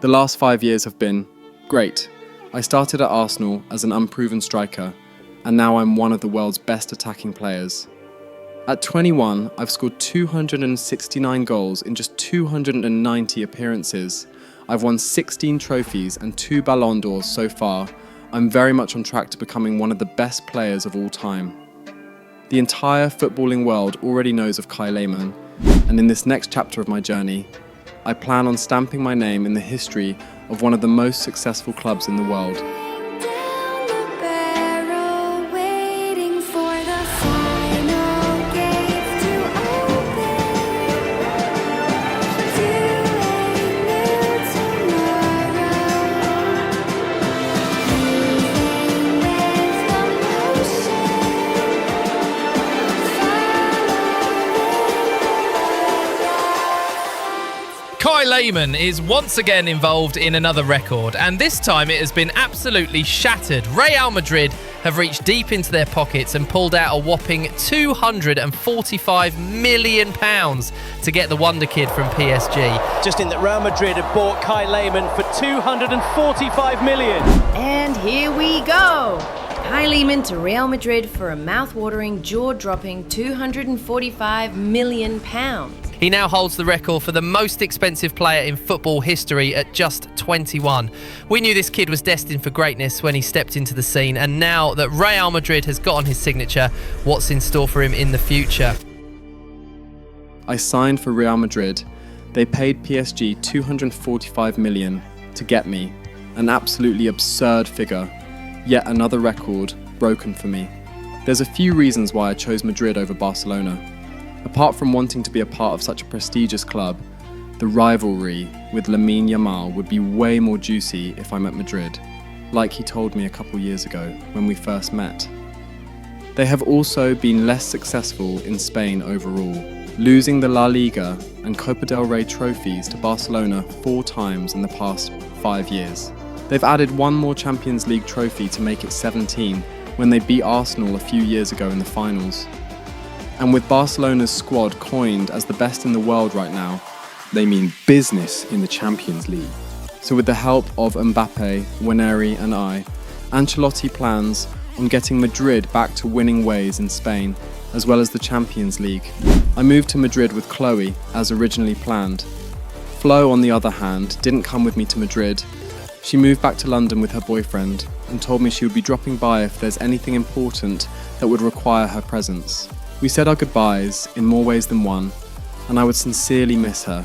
The last 5 years have been great. I started at Arsenal as an unproven striker, and now I'm one of the world's best attacking players. At 21, I've scored 269 goals in just 290 appearances. I've won 16 trophies and 2 Ballon d'Ors so far. I'm very much on track to becoming one of the best players of all time. The entire footballing world already knows of Kai Lehmann, and in this next chapter of my journey, I plan on stamping my name in the history of one of the most successful clubs in the world. Kai Lehmann is once again involved in another record, and this time it has been absolutely shattered. Real Madrid have reached deep into their pockets and pulled out a whopping £245 million to get the wonder kid from PSG. Just in that Real Madrid have bought Kai Lehmann for £245 million. And here we go. Kai Lehmann to Real Madrid for a mouth-watering, jaw-dropping £245 million. He now holds the record for the most expensive player in football history at just 21. We knew this kid was destined for greatness when he stepped into the scene, and now that Real Madrid has got on his signature, what's in store for him in the future? I signed for Real Madrid. They paid PSG $245 million to get me, an absolutely absurd figure, yet another record broken for me. There's a few reasons why I chose Madrid over Barcelona. Apart from wanting to be a part of such a prestigious club, the rivalry with Lamine Yamal would be way more juicy if I'm at Madrid, like he told me a couple years ago when we first met. They have also been less successful in Spain overall, losing the La Liga and Copa del Rey trophies to Barcelona 4 times in the past 5 years. They've added one more Champions League trophy to make it 17 when they beat Arsenal a few years ago in the finals. And with Barcelona's squad coined as the best in the world right now, they mean business in the Champions League. So with the help of Mbappe, Winery and I, Ancelotti plans on getting Madrid back to winning ways in Spain, as well as the Champions League. I moved to Madrid with Chloe, as originally planned. Flo, on the other hand, didn't come with me to Madrid. She moved back to London with her boyfriend and told me she would be dropping by if there's anything important that would require her presence. We said our goodbyes in more ways than one, and I would sincerely miss her.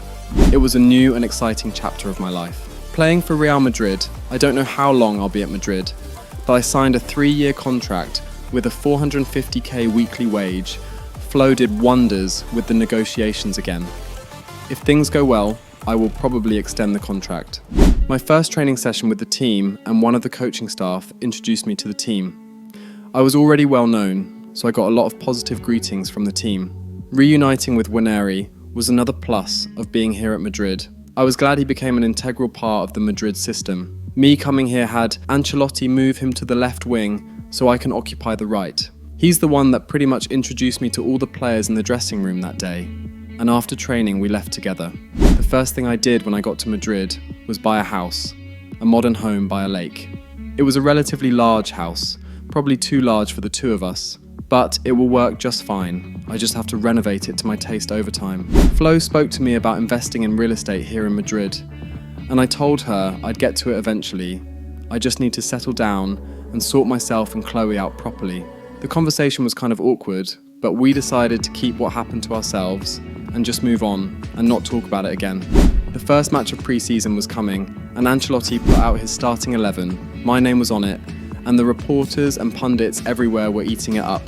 It was a new and exciting chapter of my life. Playing for Real Madrid, I don't know how long I'll be at Madrid, but I signed a 3-year contract with a $450k weekly wage. Flo did wonders with the negotiations again. If things go well, I will probably extend the contract. My first training session with the team and one of the coaching staff introduced me to the team. I was already well known, so I got a lot of positive greetings from the team. Reuniting with Winery was another plus of being here at Madrid. I was glad he became an integral part of the Madrid system. Me coming here had Ancelotti move him to the left wing so I can occupy the right. He's the one that pretty much introduced me to all the players in the dressing room that day. And after training, we left together. The first thing I did when I got to Madrid was buy a house, a modern home by a lake. It was a relatively large house, probably too large for the two of us. But it will work just fine. I just have to renovate it to my taste over time. Flo spoke to me about investing in real estate here in Madrid, and I told her I'd get to it eventually. I just need to settle down and sort myself and Chloe out properly. The conversation was kind of awkward, but we decided to keep what happened to ourselves and just move on and not talk about it again. The first match of pre-season was coming, and Ancelotti put out his starting 11. My name was on it, and the reporters and pundits everywhere were eating it up.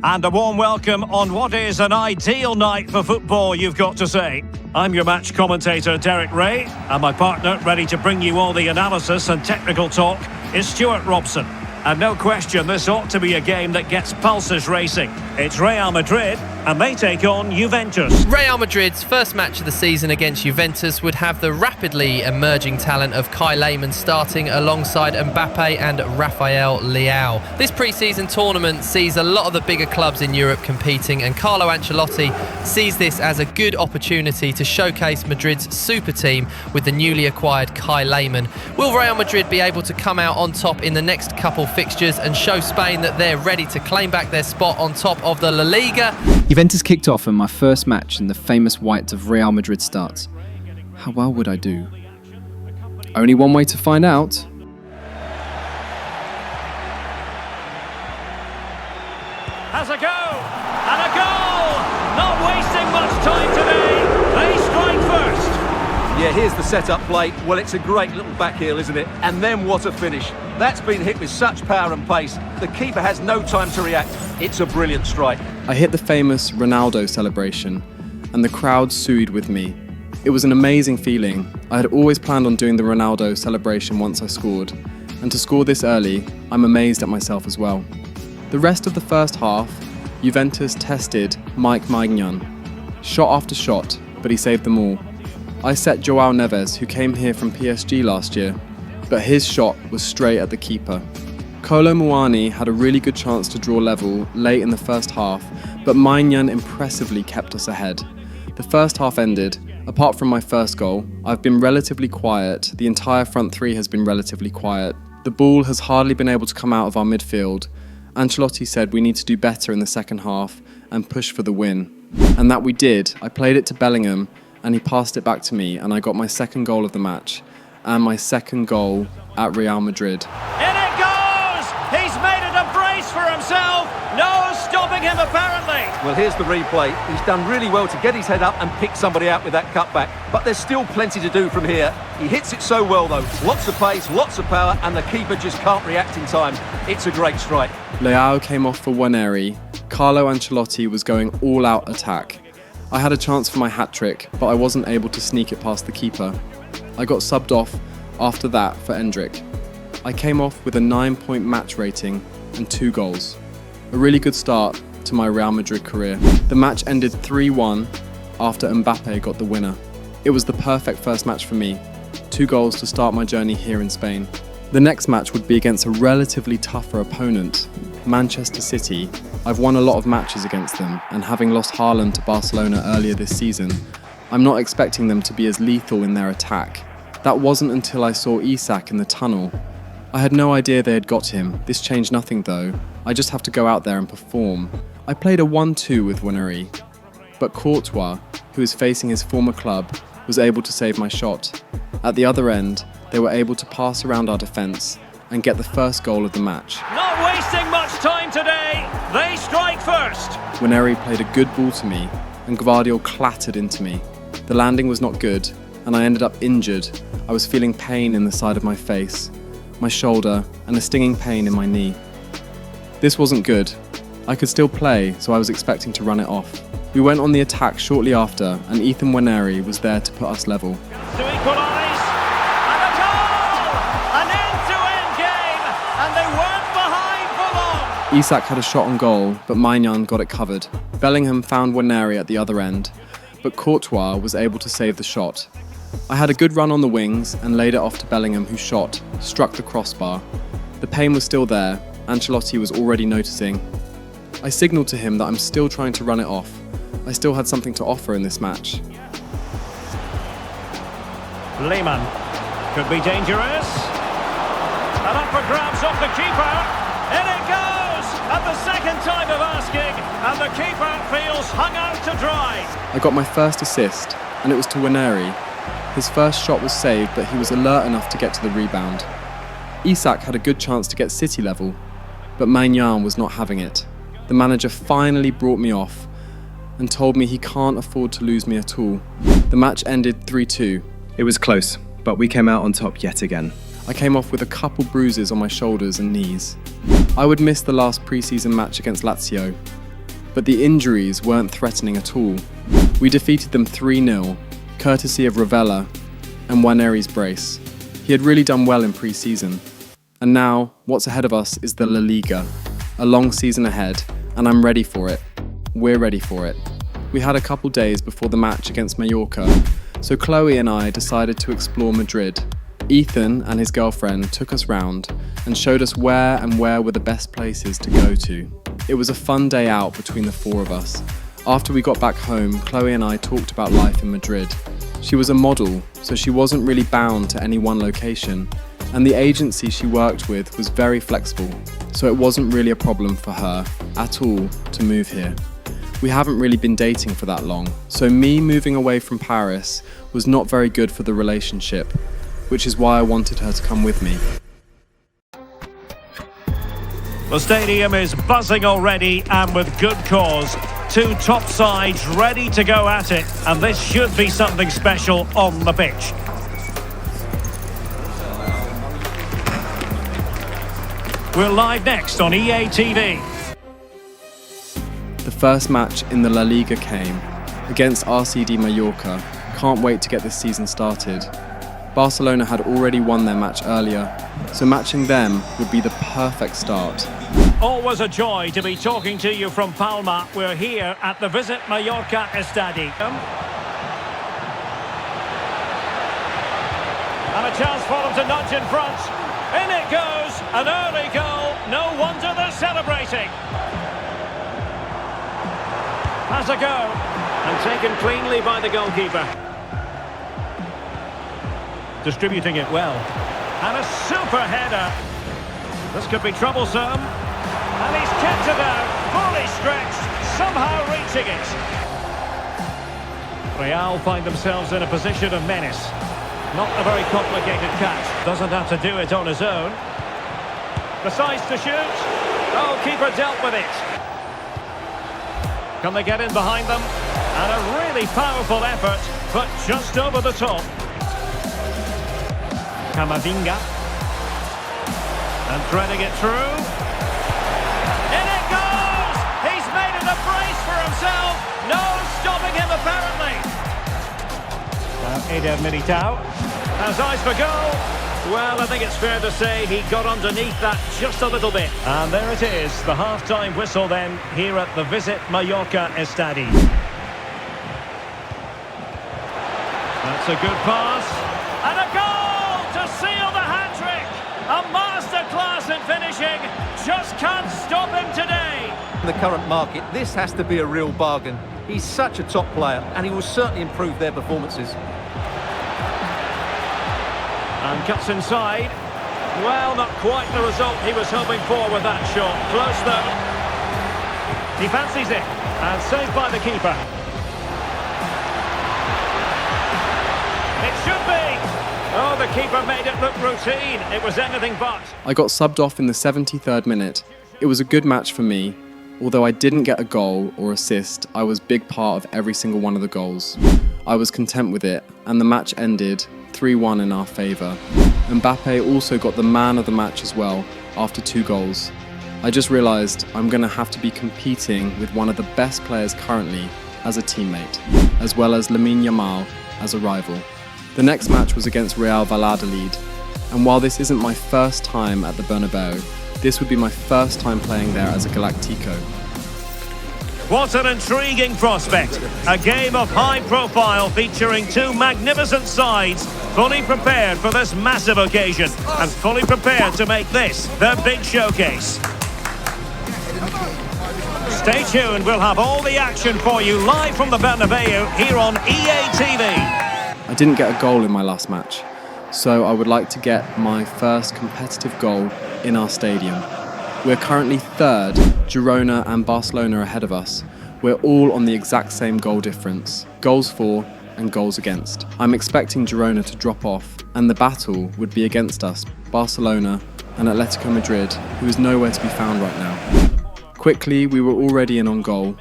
And a warm welcome on what is an ideal night for football, you've got to say. I'm your match commentator, Derek Ray, and my partner, ready to bring you all the analysis and technical talk, is Stuart Robson. And no question, this ought to be a game that gets pulses racing. It's Real Madrid and they take on Juventus. Real Madrid's first match of the season against Juventus would have the rapidly emerging talent of Kai Lehmann starting alongside Mbappe and Rafael Leao. This pre-season tournament sees a lot of the bigger clubs in Europe competing, and Carlo Ancelotti sees this as a good opportunity to showcase Madrid's super team with the newly acquired Kai Lehmann. Will Real Madrid be able to come out on top in the next couple fixtures and show Spain that they're ready to claim back their spot on top of the La Liga? Juventus kicked off, and my first match in the famous white of Real Madrid starts. How well would I do? Only one way to find out. Has a go, and a goal! Not wasting much time today. They strike first. Yeah, here's the set-up play. Well, it's a great little back heel, isn't it? And then what a finish. That's been hit with such power and pace. The keeper has no time to react. It's a brilliant strike. I hit the famous Ronaldo celebration, and the crowd sued with me. It was an amazing feeling. I had always planned on doing the Ronaldo celebration once I scored, and to score this early, I'm amazed at myself as well. The rest of the first half, Juventus tested Mike Maignan. Shot after shot, but he saved them all. I set João Neves, who came here from PSG last year, but his shot was straight at the keeper. Kolo Muani had a really good chance to draw level late in the first half, but Maignan impressively kept us ahead. The first half ended. Apart from my first goal, I've been relatively quiet. The entire front three has been relatively quiet. The ball has hardly been able to come out of our midfield. Ancelotti said we need to do better in the second half and push for the win. And that we did. I played it to Bellingham and he passed it back to me, and I got my second goal of the match and my second goal at Real Madrid. In it goes! He's made it a brace for himself. No stopping him, apparently. Well, here's the replay. He's done really well to get his head up and pick somebody out with that cutback. But there's still plenty to do from here. He hits it so well, though. Lots of pace, lots of power, and the keeper just can't react in time. It's a great strike. Leao came off for Waneri. Carlo Ancelotti was going all-out attack. I had a chance for my hat-trick, but I wasn't able to sneak it past the keeper. I got subbed off after that for Endrick. I came off with a 9-point match rating and 2 goals. A really good start to my Real Madrid career. The match ended 3-1 after Mbappe got the winner. It was the perfect first match for me. 2 goals to start my journey here in Spain. The next match would be against a relatively tougher opponent, Manchester City. I've won a lot of matches against them, and having lost Haaland to Barcelona earlier this season, I'm not expecting them to be as lethal in their attack. That wasn't until I saw Isak in the tunnel. I had no idea they had got him. This changed nothing though. I just have to go out there and perform. I played a 1-2 with Waneri, but Courtois, who is facing his former club, was able to save my shot. At the other end, they were able to pass around our defence and get the first goal of the match. Not wasting much time today. They strike first. Waneri played a good ball to me and Gvardiol clattered into me. The landing was not good and I ended up injured. I was feeling pain in the side of my face, my shoulder, and a stinging pain in my knee. This wasn't good. I could still play, so I was expecting to run it off. We went on the attack shortly after, and Ethan Waneri was there to put us level. To equalise, and a goal! An end-to-end game, and they weren't behind for long. Isak had a shot on goal, but Maignan got it covered. Bellingham found Waneri at the other end, but Courtois was able to save the shot. I had a good run on the wings and laid it off to Bellingham, who struck the crossbar. The pain was still there. Ancelotti was already noticing. I signalled to him that I'm still trying to run it off. I still had something to offer in this match. Lehmann could be dangerous. And up for grabs off the keeper. In it goes! At the second time of asking, and the keeper feels hung out to dry. I got my first assist, and it was to Waneri. His first shot was saved, but he was alert enough to get to the rebound. Isak had a good chance to get City level, but Maignan was not having it. The manager finally brought me off and told me he can't afford to lose me at all. The match ended 3-2. It was close, but we came out on top yet again. I came off with a couple bruises on my shoulders and knees. I would miss the last pre-season match against Lazio, but the injuries weren't threatening at all. We defeated them 3-0, courtesy of Ravella and Waneri's brace. He had really done well in pre-season. And now, what's ahead of us is the La Liga. A long season ahead, and I'm ready for it. we're ready for it. We had a couple days before the match against Mallorca, so Chloe and I decided to explore Madrid. Ethan and his girlfriend took us round and showed us where were the best places to go to. It was a fun day out between the four of us. After we got back home, Chloe and I talked about life in Madrid. She was a model, so she wasn't really bound to any one location, and the agency she worked with was very flexible, so it wasn't really a problem for her at all to move here. We haven't really been dating for that long, so me moving away from Paris was not very good for the relationship, which is why I wanted her to come with me. The stadium is buzzing already, and with good cause. Two top sides ready to go at it, and this should be something special on the pitch. We're live next on EA TV. The first match in the La Liga came, against RCD Mallorca. Can't wait to get this season started. Barcelona had already won their match earlier, so matching them would be the perfect start. Always a joy to be talking to you from Palma. We're here at the Visit Mallorca Stadium. And a chance for them to nudge in front. In it goes, an early goal. No wonder they're celebrating. Has a go, and taken cleanly by the goalkeeper. Distributing it well. And a super header. This could be troublesome. And he's kept it out, fully stretched, somehow reaching it. Real find themselves in a position of menace. Not a very complicated catch. Doesn't have to do it on his own. Decides to shoot. Oh, keeper dealt with it. Can they get in behind them? And a really powerful effort, but just over the top. Camavinga. And threading it through. In it goes! He's made it a brace for himself. No stopping him, apparently. Now Eder Militao has eyes for goal. Well, I think it's fair to say he got underneath that just a little bit. And there it is, the half-time whistle then, here at the Visit Mallorca Stadium. That's a good pass. And a goal to seal the hat-trick. A masterclass in finishing. Just can't stop him today. In the current market, this has to be a real bargain. He's such a top player, and he will certainly improve their performances. And cuts inside. Well, not quite the result he was hoping for with that shot. Close though. He fancies it. And saved by the keeper. It should be. Oh, the keeper made it look routine. It was anything but. I got subbed off in the 73rd minute. It was a good match for me. Although I didn't get a goal or assist, I was a big part of every single one of the goals. I was content with it, and the match ended 3-1 in our favour. Mbappe also got the man of the match as well, after 2 goals. I just realised I'm going to have to be competing with one of the best players currently as a teammate, as well as Lamine Yamal as a rival. The next match was against Real Valladolid, and while this isn't my first time at the Bernabeu, this would be my first time playing there as a Galactico. What an intriguing prospect. A game of high profile featuring 2 magnificent sides, fully prepared for this massive occasion and fully prepared to make this their big showcase. Stay tuned, we'll have all the action for you live from the Bernabeu here on EA TV. I didn't get a goal in my last match, so I would like to get my first competitive goal in our stadium. We're currently 3rd, Girona and Barcelona ahead of us. We're all on the exact same goal difference, goals for and goals against. I'm expecting Girona to drop off, and the battle would be against us, Barcelona and Atletico Madrid, who is nowhere to be found right now. Quickly, we were already in on goal.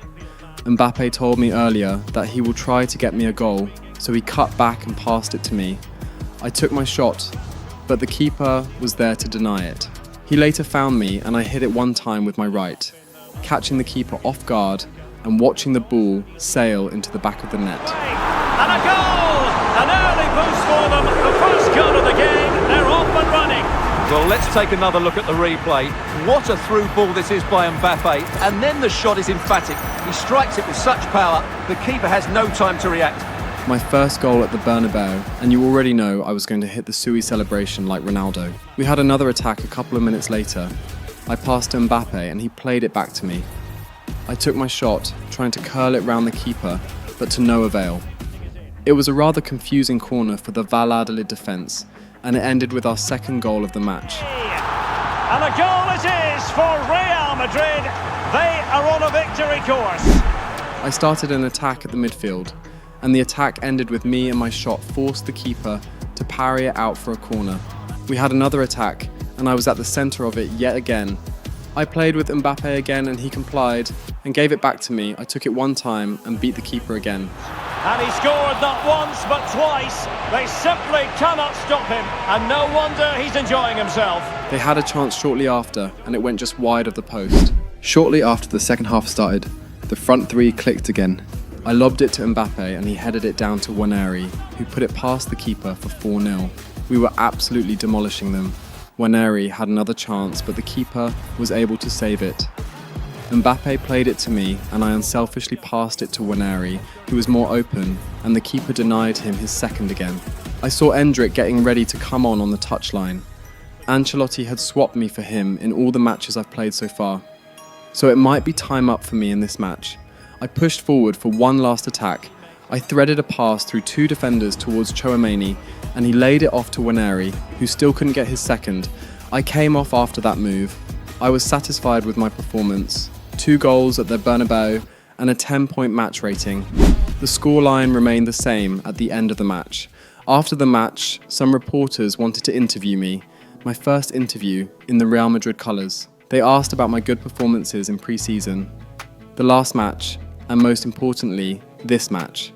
Mbappe told me earlier that he will try to get me a goal, so he cut back and passed it to me. I took my shot, but the keeper was there to deny it. He later found me and I hit it one time with my right, catching the keeper off guard and watching the ball sail into the back of the net. And a goal! An early boost for them, the first goal of the game, they're off and running. Well, let's take another look at the replay. What a through ball this is by Mbappe. And then the shot is emphatic. He strikes it with such power, the keeper has no time to react. My first goal at the Bernabeu, and you already know I was going to hit the Sui celebration like Ronaldo. We had another attack a couple of minutes later. I passed to Mbappe and he played it back to me. I took my shot, trying to curl it round the keeper, but to no avail. It was a rather confusing corner for the Valladolid defence, and it ended with our second goal of the match. And a goal it is for Real Madrid. They are on a victory course. I started an attack at the midfield, and the attack ended with me and my shot forced the keeper to parry it out for a corner. We had another attack, and I was at the centre of it yet again. I played with Mbappe again and he complied and gave it back to me. I took it one time and beat the keeper again. And he scored not once but twice. They simply cannot stop him, and no wonder he's enjoying himself. They had a chance shortly after and it went just wide of the post. Shortly after the second half started, the front three clicked again. I lobbed it to Mbappe and he headed it down to Waneri, who put it past the keeper for 4-0. We were absolutely demolishing them. Waneri had another chance, but the keeper was able to save it. Mbappe played it to me and I unselfishly passed it to Waneri, who was more open, and the keeper denied him his second again. I saw Endrick getting ready to come on the touchline. Ancelotti had swapped me for him in all the matches I've played so far. So it might be time up for me in this match. I pushed forward for one last attack. I threaded a pass through two defenders towards Chouameni and he laid it off to Waneri, who still couldn't get his second. I came off after that move. I was satisfied with my performance. 2 goals at the Bernabeu and a 10-point match rating. The scoreline remained the same at the end of the match. After the match, some reporters wanted to interview me, my first interview in the Real Madrid colours. They asked about my good performances in pre-season, the last match, and most importantly, this match.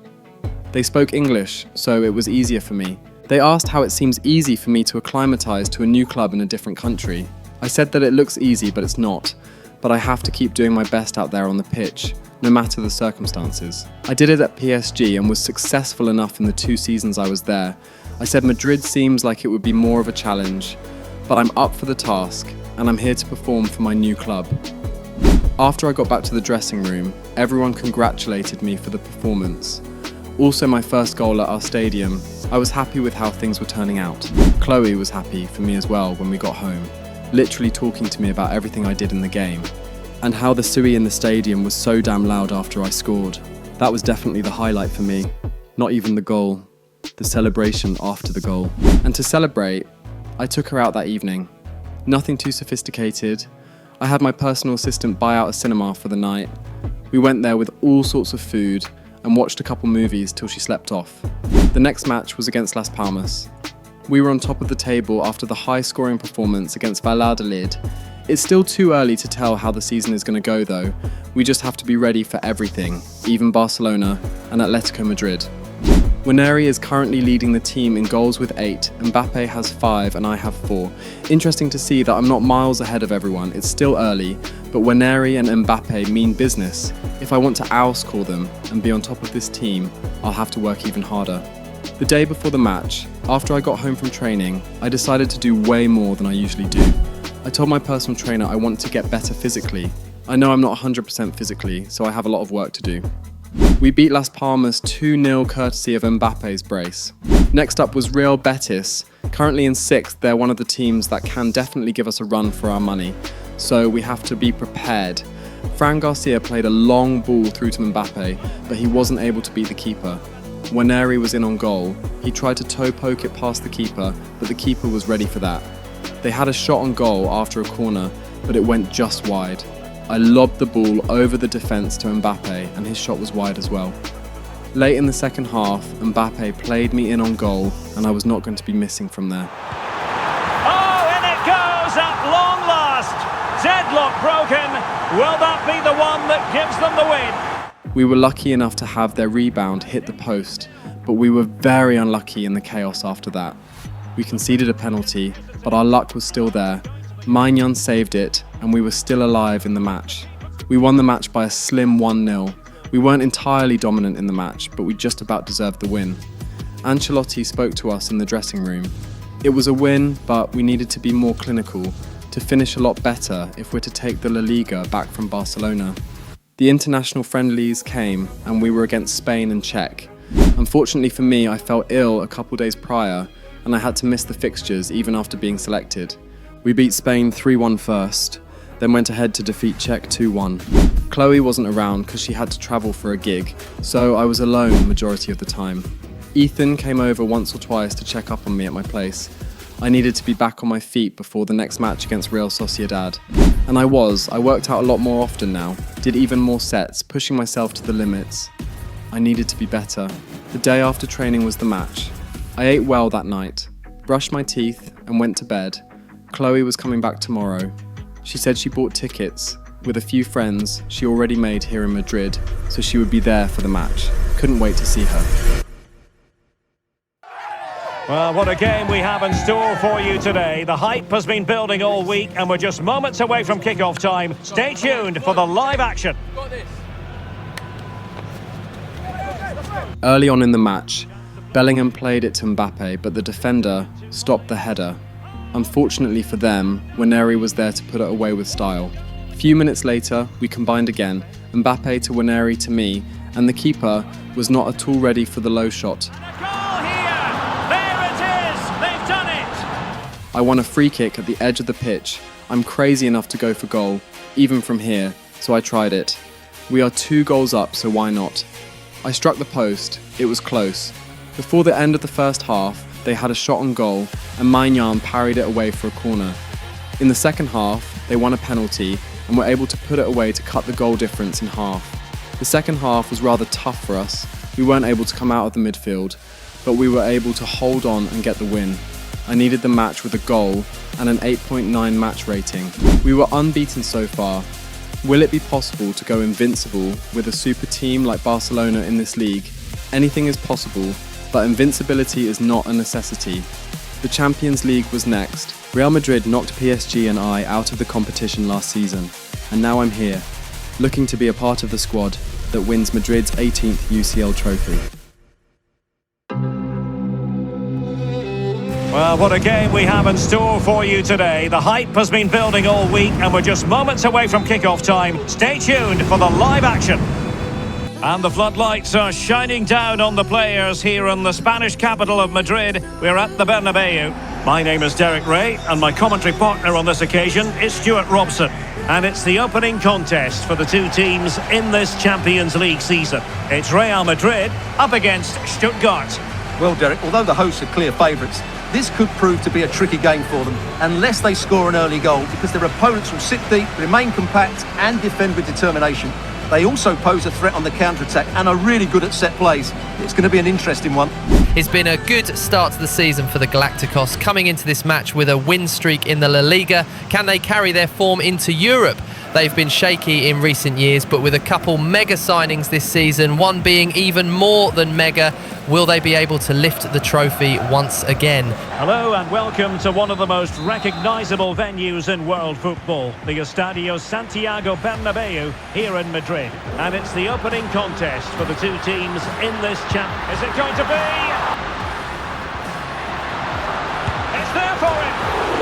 They spoke English, so it was easier for me. They asked how it seems easy for me to acclimatise to a new club in a different country. I said that it looks easy, but it's not. But I have to keep doing my best out there on the pitch, no matter the circumstances. I did it at PSG and was successful enough in the 2 seasons I was there. I said Madrid seems like it would be more of a challenge, but I'm up for the task, and I'm here to perform for my new club. After I got back to the dressing room, everyone congratulated me for the performance. Also my first goal at our stadium. I was happy with how things were turning out. Chloe was happy for me as well when we got home, literally talking to me about everything I did in the game, and how the Sui in the stadium was so damn loud after I scored. That was definitely the highlight for me. Not even the goal, the celebration after the goal. And to celebrate, I took her out that evening. Nothing too sophisticated. I had my personal assistant buy out a cinema for the night. We went there with all sorts of food and watched a couple movies till she slept off. The next match was against Las Palmas. We were on top of the table after the high-scoring performance against Valladolid. It's still too early to tell how the season is going to go though. We just have to be ready for everything, even Barcelona and Atletico Madrid. Waneri is currently leading the team in goals with 8, Mbappe has 5 and I have 4. Interesting to see that I'm not miles ahead of everyone, it's still early, but Waneri and Mbappe mean business. If I want to outscore them and be on top of this team, I'll have to work even harder. The day before the match, after I got home from training, I decided to do way more than I usually do. I told my personal trainer I want to get better physically. I know I'm not 100% physically, so I have a lot of work to do. We beat Las Palmas 2-0 courtesy of Mbappe's brace. Next up was Real Betis. Currently in 6th, they're one of the teams that can definitely give us a run for our money, so we have to be prepared. Fran Garcia played a long ball through to Mbappe, but he wasn't able to beat the keeper. Waneri was in on goal. He tried to toe poke it past the keeper, but the keeper was ready for that. They had a shot on goal after a corner, but it went just wide. I lobbed the ball over the defence to Mbappe and his shot was wide as well. Late in the second half, Mbappe played me in on goal and I was not going to be missing from there. Oh, and it goes at long last. Deadlock broken. Will that be the one that gives them the win? We were lucky enough to have their rebound hit the post, but we were very unlucky in the chaos after that. We conceded a penalty, but our luck was still there. Maignan saved it, and we were still alive in the match. We won the match by a slim 1-0. We weren't entirely dominant in the match, but we just about deserved the win. Ancelotti spoke to us in the dressing room. It was a win, but we needed to be more clinical, to finish a lot better if we're to take the La Liga back from Barcelona. The international friendlies came, and we were against Spain and Czech. Unfortunately for me, I fell ill a couple days prior, and I had to miss the fixtures even after being selected. We beat Spain 3-1 first, then went ahead to defeat Czech 2-1. Chloe wasn't around because she had to travel for a gig, so I was alone the majority of the time. Ethan came over once or twice to check up on me at my place. I needed to be back on my feet before the next match against Real Sociedad. And I worked out a lot more often now, did even more sets, pushing myself to the limits. I needed to be better. The day after training was the match. I ate well that night, brushed my teeth and went to bed. Chloe was coming back tomorrow. She said she bought tickets with a few friends she already made here in Madrid, so she would be there for the match. Couldn't wait to see her. Well, what a game we have in store for you today. The hype has been building all week and we're just moments away from kick-off time. Stay tuned for the live action. Early on in the match, Bellingham played it to Mbappe, but the defender stopped the header. Unfortunately for them, Waneri was there to put it away with style. A few minutes later, we combined again, Mbappe to Waneri to me, and the keeper was not at all ready for the low shot. I won a free kick at the edge of the pitch. I'm crazy enough to go for goal, even from here, so I tried it. We are 2 goals up, so why not? I struck the post. It was close. Before the end of the first half, they had a shot on goal, and Maignan parried it away for a corner. In the second half, they won a penalty and were able to put it away to cut the goal difference in half. The second half was rather tough for us. We weren't able to come out of the midfield, but we were able to hold on and get the win. I needed the match with a goal and an 8.9 match rating. We were unbeaten so far. Will it be possible to go invincible with a super team like Barcelona in this league? Anything is possible, but invincibility is not a necessity. The Champions League was next. Real Madrid knocked PSG and I out of the competition last season, and now I'm here, looking to be a part of the squad that wins Madrid's 18th UCL trophy. Well, what a game we have in store for you today. The hype has been building all week and we're just moments away from kick-off time. Stay tuned for the live action. And the floodlights are shining down on the players here in the Spanish capital of Madrid. We're at the Bernabeu. My name is Derek Ray and my commentary partner on this occasion is Stuart Robson. And it's the opening contest for the two teams in this Champions League season. It's Real Madrid up against Stuttgart. Well, Derek, although the hosts are clear favourites, this could prove to be a tricky game for them unless they score an early goal, because their opponents will sit deep, remain compact and defend with determination. They also pose a threat on the counter-attack and are really good at set plays. It's going to be an interesting one. It's been a good start to the season for the Galacticos, coming into this match with a win streak in the La Liga. Can they carry their form into Europe? They've been shaky in recent years, but with a couple mega signings this season, one being even more than mega, will they be able to lift the trophy once again? Hello and welcome to one of the most recognisable venues in world football, the Estadio Santiago Bernabeu here in Madrid. And it's the opening contest for the two teams in this champ. Is it going to be? It's there for him!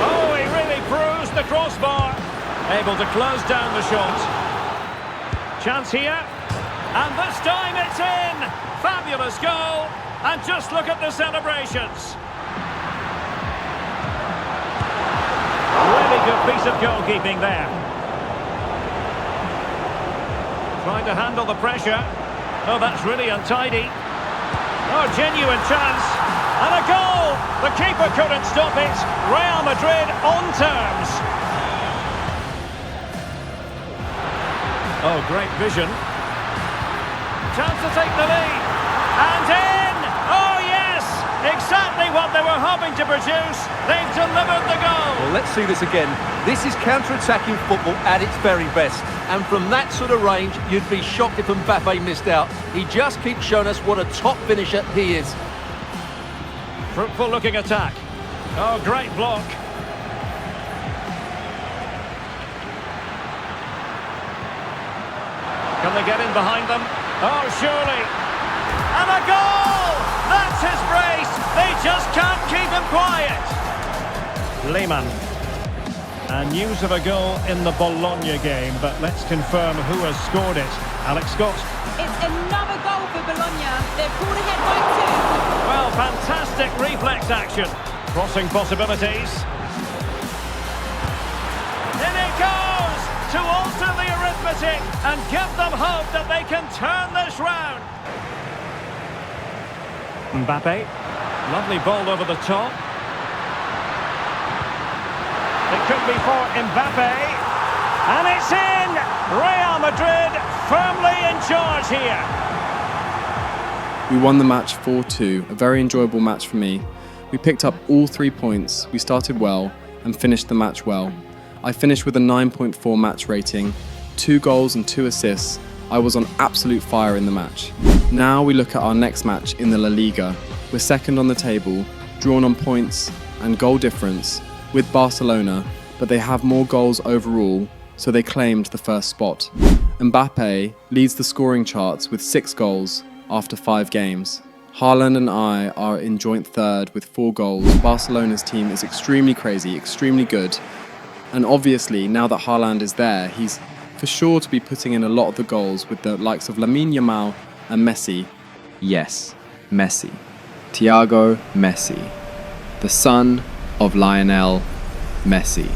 Oh, he really bruised the crossbar. Able to close down the shot. Chance here. And this time it's in! Fabulous goal. And just look at the celebrations. Really good piece of goalkeeping there. Trying to handle the pressure. Oh, that's really untidy. Oh, genuine chance. And a goal! The keeper couldn't stop it. Real Madrid on terms. Oh, great vision. Chance to take the lead. And in! Oh, yes! Exactly what they were hoping to produce. They've delivered the goal. Well, let's see this again. This is counter-attacking football at its very best. And from that sort of range, you'd be shocked if Mbappe missed out. He just keeps showing us what a top finisher he is. Fruitful looking attack. Oh, great block. Can they get in behind them? Oh, surely. And a goal! That's his brace. They just can't keep him quiet. Lehmann. And news of a goal in the Bologna game, but let's confirm who has scored it. Alex Scott. It's another goal for Bologna. They're pulled ahead by 2. Well, fantastic reflex action. Crossing possibilities. In it goes to alter the arithmetic and give them hope that they can turn this round. Mbappe. Lovely ball over the top. It could be for Mbappe. And it's in! Real Madrid firmly in charge here. We won the match 4-2, a very enjoyable match for me. We picked up all 3 points, we started well, and finished the match well. I finished with a 9.4 match rating, 2 goals and 2 assists. I was on absolute fire in the match. Now we look at our next match in the La Liga. We're second on the table, drawn on points and goal difference with Barcelona, but they have more goals overall, so they claimed the first spot. Mbappe leads the scoring charts with 6 goals after 5 games. Haaland and I are in joint third with 4 goals. Barcelona's team is extremely crazy, extremely good. And obviously, now that Haaland is there, he's for sure to be putting in a lot of the goals with the likes of Lamine Yamal and Messi. Yes, Messi. Thiago Messi. The son of Lionel Messi.